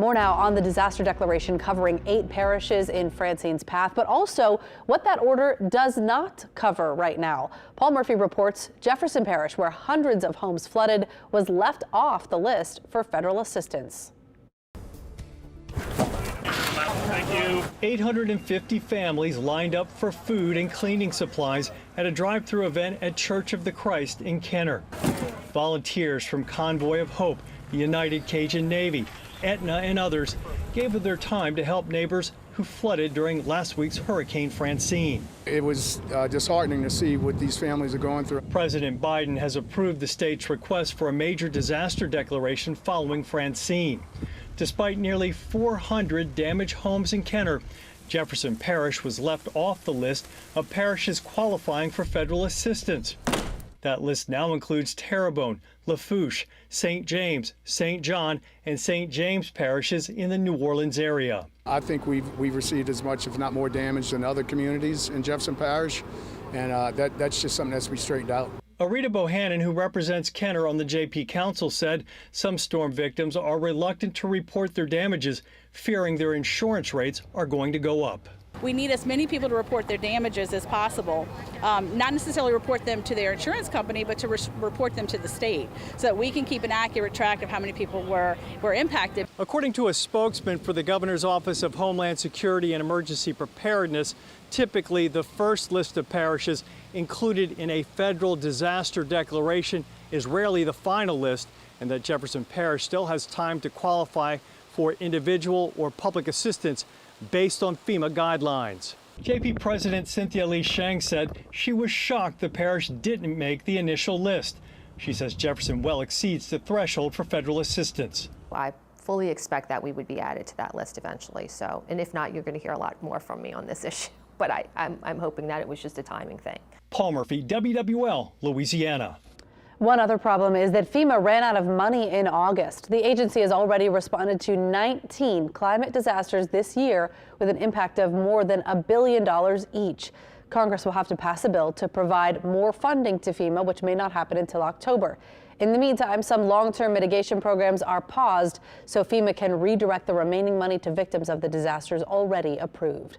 More now on the disaster declaration covering 8 parishes in Francine's path, but also what that order does not cover right now. Paul Murphy reports Jefferson Parish, where hundreds of homes flooded, was left off the list for federal assistance. Thank you. 850 families lined up for food and cleaning supplies at a drive-through event at Church of the Christ in Kenner. Volunteers from Convoy of Hope, the United Cajun Navy, Aetna, and others gave of their time to help neighbors who flooded during last week's Hurricane Francine. It was disheartening to see what these families are going through. President Biden has approved the state's request for a major disaster declaration following Francine. Despite nearly 400 damaged homes in Kenner, Jefferson Parish was left off the list of parishes qualifying for federal assistance. That list now includes Terrebonne, Lafourche, St. James, St. John, and St. James parishes in the New Orleans area. I think we've received as much, if not more, damage than other communities in Jefferson Parish, and that's just something that's to be straightened out. Arita Bohannon, who represents Kenner on the JP Council, said some storm victims are reluctant to report their damages, fearing their insurance rates are going to go up. We need as many people to report their damages as possible, not necessarily report them to their insurance company, but to report them to the state so that we can keep an accurate track of how many people were impacted. According to a spokesman for the Governor's Office of Homeland Security and Emergency Preparedness, typically the first list of parishes included in a federal disaster declaration is rarely the final list, and that Jefferson Parish still has time to qualify for individual or public assistance based on FEMA guidelines. JP President Cynthia Lee Shang said she was shocked the parish didn't make the initial list. She says Jefferson well exceeds the threshold for federal assistance. I fully expect that we would be added to that list eventually. So, and if not, you're going to hear a lot more from me on this issue. But I'm hoping that it was just a timing thing. Paul Murphy, WWL, Louisiana. One other problem is that FEMA ran out of money in August. The agency has already responded to 19 climate disasters this year with an impact of more than $1 billion each. Congress will have to pass a bill to provide more funding to FEMA, which may not happen until October. In the meantime, some long-term mitigation programs are paused so FEMA can redirect the remaining money to victims of the disasters already approved.